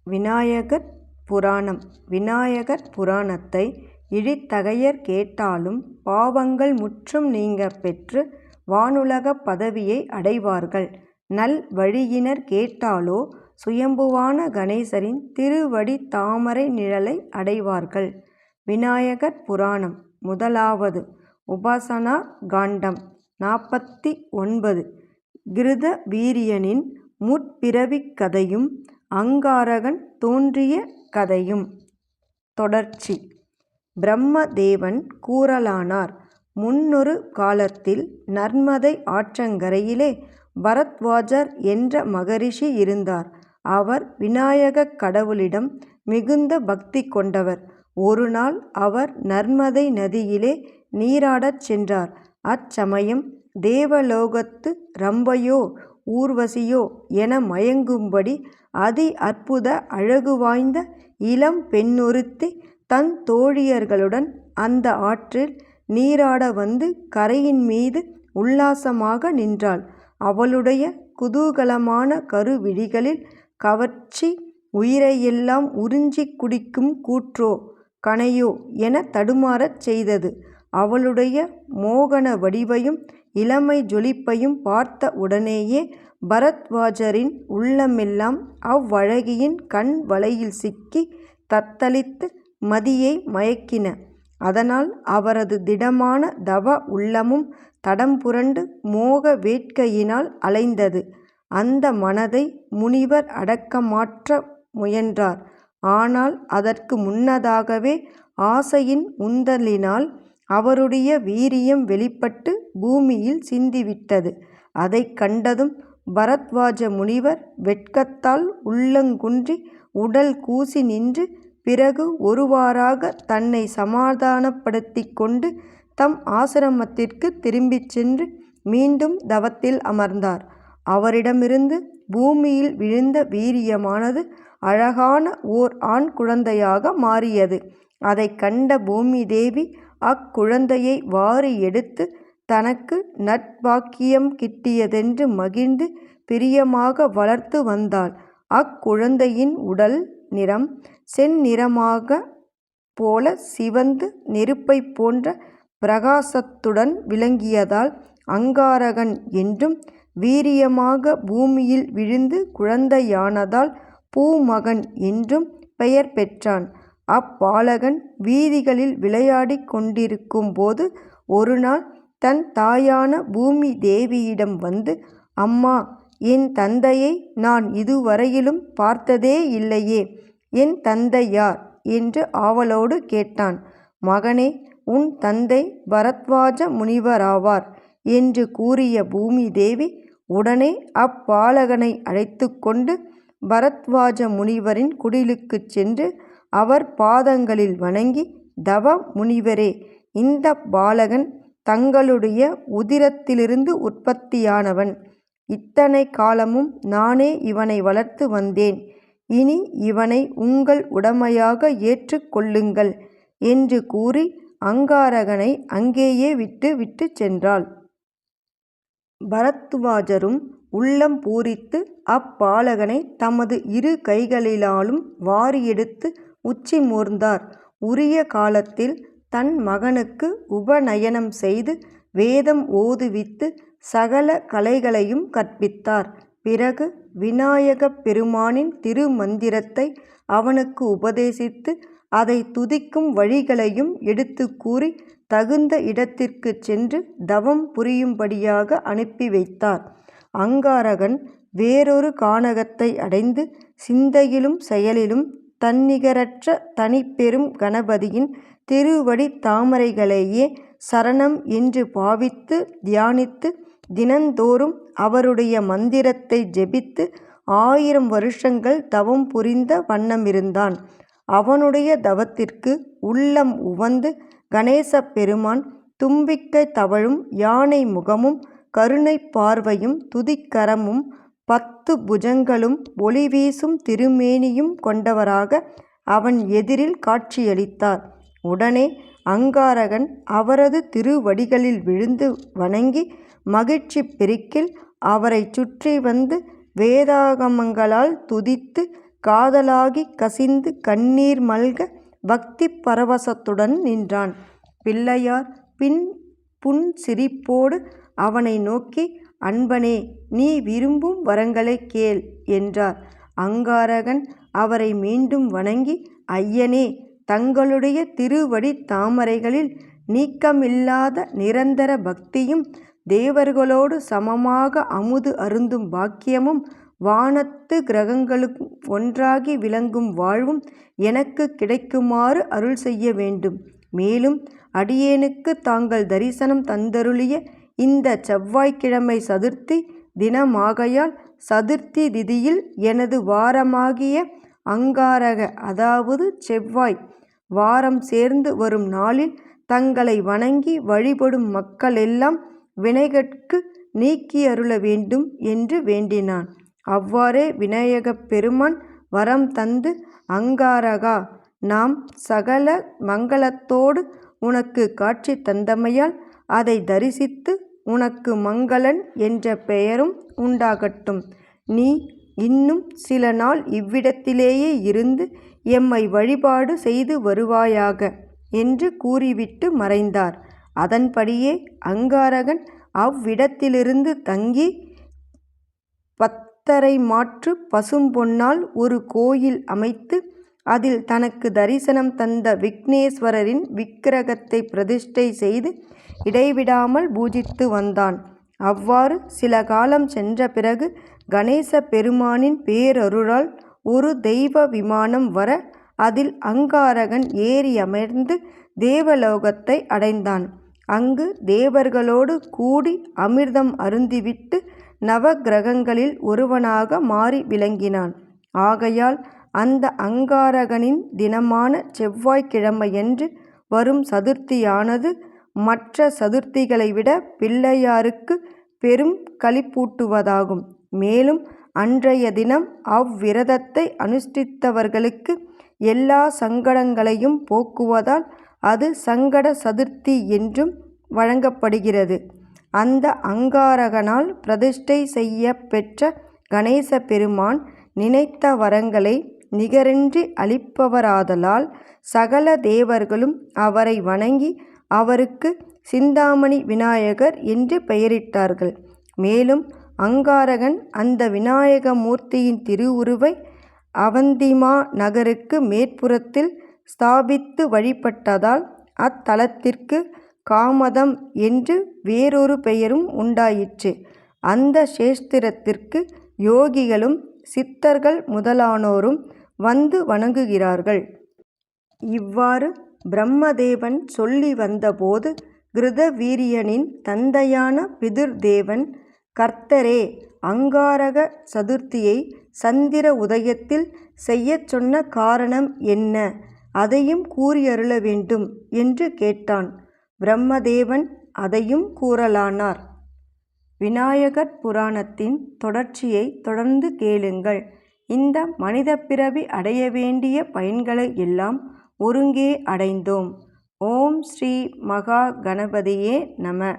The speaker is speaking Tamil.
விநாயகர் புராணம். விநாயகர் புராணத்தை இழித்தகையர் கேட்டாலும் பாவங்கள் முற்றும் நீங்கப் பெற்று வானுலகப் பதவியை அடைவார்கள். நல் வழியினர் கேட்டாலோ சுயம்புவான கணேசரின் திருவடித் தாமரை நிழலை அடைவார்கள். விநாயகர் புராணம். முதலாவது உபாசனா காண்டம் 49. கிருத வீரியனின் முற்பிறவிக் கதையும் அங்காரகன் தோன்றிய கதையும். தொடர்ச்சி. பிரம்மதேவன் கூறலானார். முன்னொரு காலத்தில் நர்மதை ஆற்றங்கரையிலே பரத்வாஜர் என்ற மகரிஷி இருந்தார். அவர் விநாயகக் கடவுளிடம் மிகுந்த பக்தி கொண்டவர். ஒரு நாள் அவர் நர்மதை நதியிலே நீராடச் சென்றார். அச்சமயம் தேவலோகத்து ரம்பையோ ஊர்வசியோ என மயங்கும்படி அதி அற்புத அழகு வாய்ந்த இளம் பெண்ணொருத்தி தன் தோழியர்களுடன் அந்த ஆற்றில் நீராட வந்து கரையின் மீது உல்லாசமாக நின்றாள். அவளுடைய குதூகலமான கருவிழிகளில் கவர்ச்சி உயிரையெல்லாம் உறிஞ்சிக் குடிக்கும் கூற்றோ கணையோ என தடுமாறச் செய்தது. அவளுடைய மோகன வடிவையும் இளமை ஜொலிப்பையும் பார்த்த உடனேயே பரத்வாஜரின் உள்ளமெல்லாம் அவ்வழகியின் கண் வலையில் சிக்கி தத்தளித்து மதியை மயக்கின. அதனால் அவரது திடமான தவ உள்ளமும் தடம்புரண்டு மோக வேட்கையினால் அலைந்தது. அந்த மனதை முனிவர் அடக்க மாற்ற முயன்றார். ஆனால் அதற்கு முன்னதாகவே ஆசையின் உந்தலினால் அவருடைய வீரியம் வெளிப்பட்டு பூமியில் சிந்திவிட்டது. அதைக் கண்டதும் பரத்வாஜ முனிவர் வெட்கத்தால் உள்ளங்குன்றி உடல் கூசி நின்று பிறகு ஒருவாறாக தன்னை சமாதானப்படுத்திக் கொண்டு தம் ஆசிரமத்திற்கு திரும்பிச் சென்று மீண்டும் தவத்தில் அமர்ந்தார். அவரிடமிருந்து பூமியில் விழுந்த வீரியமானது அழகான ஓர் ஆண் குழந்தையாக மாறியது. அதைக் கண்ட பூமி தேவி அக்குழந்தையை வாரி எடுத்து தனக்கு நற்பாக்கியம் கிட்டியதென்று மகிழ்ந்து பிரியமாக வளர்த்து வந்தாள். அக்குழந்தையின் உடல் நிறம் செந்நிறமாக போல சிவந்து நெருப்பைப் போன்ற பிரகாசத்துடன் விளங்கியதால் அங்காரகன் என்றும், வீரியமாக பூமியில் விழுந்து குழந்தையானதால் பூமகன் என்றும் பெயர் பெற்றான். அப்பாலகன் வீதிகளில் விளையாடிக் கொண்டிருக்கும் போது ஒருநாள் தன் தாயான பூமி தேவியிடம் வந்து, அம்மா, என் தந்தையை நான் இதுவரையிலும் பார்த்ததே இல்லையே, என் தந்தை யார் என்று ஆவலோடு கேட்டான். மகனே, உன் தந்தை பரத்வாஜ முனிவராவார் என்று கூறிய பூமி தேவி உடனே அப்பாலகனை அழைத்து கொண்டு பரத்வாஜ முனிவரின் குடிலுக்குச் சென்று அவர் பாதங்களில் வணங்கி, தவ முனிவரே, இந்த பாலகன் தங்களுடைய உதிரத்திலிருந்து உற்பத்தியானவன். இத்தனை காலமும் நானே இவனை வளர்த்து வந்தேன். இனி இவனை உங்கள் உடைமையாக ஏற்றுக் கொள்ளுங்கள் என்று கூறி அங்காரகனை அங்கேயே விட்டு சென்றாள். பரத்வாஜரும் உள்ளம் பூரித்து அப்பாலகனை தமது இரு கைகளினாலும் வாரியெடுத்து உச்சி மோர்ந்தார். உரிய காலத்தில் தன் மகனுக்கு உபநயனம் செய்து வேதம் ஓதுவித்து சகல கலைகளையும் கற்பித்தார். பிறகு விநாயகப் பெருமானின் திருமந்திரத்தை அவனுக்கு உபதேசித்து அதை துதிக்கும் வழிகளையும் எடுத்து கூறி தகுந்த இடத்திற்கு சென்று தவம் புரியும்படியாக அனுப்பி வைத்தார். அங்காரகன் வேறொரு கானகத்தை அடைந்து சிந்தையிலும் செயலிலும் தன்னிகரற்ற தனிப்பெரும் கணபதியின் திருவடி தாமரைகளையே சரணம் என்று பாவித்து தியானித்து தினந்தோறும் அவருடைய மந்திரத்தை ஜெபித்து 1000 வருஷங்கள் தவம் புரிந்த வண்ணமிருந்தான். அவனுடைய தவத்திற்கு உள்ளம் உவந்து கணேச பெருமான் தும்பிக்கை தவழும் யானை முகமும் கருணை பார்வையும் துதிக்கரமும் 10 புஜங்களும் ஒளி வீசும் திருமேனியும் கொண்டவராக அவன் எதிரில் காட்சியளித்தார். உடனே அங்காரகன் அவரது திருவடிகளில் விழுந்து வணங்கி மகிழ்ச்சி பெருக்கில் அவரை சுற்றி வந்து வேதாகமங்களால் துதித்து காதலாகி கசிந்து கண்ணீர் மல்க பக்தி பரவசத்துடன் நின்றான். பிள்ளையார் புன்சிரிப்போடு அவனை நோக்கி, அன்பனே, நீ விரும்பும் வரங்களை கேள் என்றார். அங்காரகன் அவரை மீண்டும் வணங்கி, ஐயனே, தங்களுடைய திருவடி தாமரைகளில் நீக்கமில்லாத நிரந்தர பக்தியும் தேவர்களோடு சமமாக அமுது அருந்தும் பாக்கியமும் வானத்து கிரகங்களும் ஒன்றாகி விளங்கும் வாழ்வும் எனக்கு கிடைக்குமாறு அருள் செய்ய வேண்டும். மேலும் அடியேனுக்கு தாங்கள் தரிசனம் தந்தருளிய இந்த செவ்வாய்க்கிழமை சதுர்த்தி தினமாகையால் சதுர்த்தி திதியில் எனது வாரமாகிய அங்காரக, அதாவது செவ்வாய் வாரம் சேர்ந்து வரும் நாளில் தங்களை வணங்கி வழிபடும் மக்களெல்லாம் வினைகட்கு நீக்கியருள வேண்டும் என்று வேண்டினான். அவ்வாறே விநாயகப் பெருமான் வரம் தந்து, அங்காரகா, நாம் சகல மங்களத்தோடு உனக்கு காட்சி தந்தமையால் அதை தரிசித்து உனக்கு மங்களன் என்ற பெயரும் உண்டாகட்டும். நீ இன்னும் சில நாள் இவ்விடத்திலேயே இருந்து எம்மை வழிபாடு செய்து வருவாயாக என்று கூறிவிட்டு மறைந்தார். அதன்படியே அங்காரகன் அவ்விடத்திலிருந்து தங்கி 10.5 மாற்று பசும்பொன்னால் ஒரு கோயில் அமைத்து அதில் தனக்கு தரிசனம் தந்த விக்னேஸ்வரரின் விக்கிரகத்தை பிரதிஷ்டை செய்து இடைவிடாமல் பூஜித்து வந்தான். அவ்வாறு சில காலம் சென்ற பிறகு கணேச பெருமானின் பேரருளால் ஒரு தெய்வ விமானம் வர அதில் அங்காரகன் ஏறி அமர்ந்து தேவலோகத்தை அடைந்தான். அங்கு தேவர்களோடு கூடி அமிர்தம் அருந்திவிட்டு நவக்கிரகங்களில் ஒருவனாக மாறி விளங்கினான். ஆகையால் அந்த அங்காரகனின் தினமான செவ்வாய்க்கிழமையன்று வரும் சதுர்த்தியானது மற்ற சதுர்த்திகளை விட பிள்ளையாருக்கு பெரும் களிப்பூட்டுவதாகும். மேலும் அன்றைய தினம் அவ்விரதத்தை அனுஷ்டித்தவர்களுக்கு எல்லா சங்கடங்களையும் போக்குவதால் அது சங்கட சதுர்த்தி என்றும் வழங்கப்படுகிறது. அந்த அங்காரகனால் பிரதிஷ்டை செய்ய பெற்ற கணேச பெருமான் நினைத்த வரங்களை நிகரின்றி அளிப்பவராதலால் சகல தேவர்களும் அவரை வணங்கி அவருக்கு சிந்தாமணி விநாயகர் என்று பெயரிட்டார்கள். மேலும் அங்காரகன் அந்த விநாயக மூர்த்தியின் திருவுருவை அவந்திமா நகருக்கு மேற்புறத்தில் ஸ்தாபித்து வழிபட்டதால் அத்தலத்திற்கு காமதம் என்று வேறொரு பெயரும் உண்டாயிற்று. அந்த சேஸ்திரத்திற்கு யோகிகளும் சித்தர்கள் முதலானோரும் வந்து வணங்குகிறார்கள். இவ்வாறு பிரம்மதேவன் சொல்லி வந்தபோது கிருதவீரியனின் தந்தையான பிதுர்தேவன், கர்த்தரே, அங்காரக சதுர்த்தியை சந்திர உதயத்தில் செய்யச் சொன்ன காரணம் என்ன? அதையும் கூறியருள வேண்டும் என்று கேட்டான். பிரம்மதேவன் அதையும் கூறலானார். விநாயகர் புராணத்தின் தொடர்ச்சியை தொடர்ந்து கேளுங்கள். இந்த மனித பிறவி அடைய வேண்டிய பயன்களை எல்லாம் ஒருங்கே அடைந்தோம். ஓம் ஸ்ரீ மகா கணபதியே நம.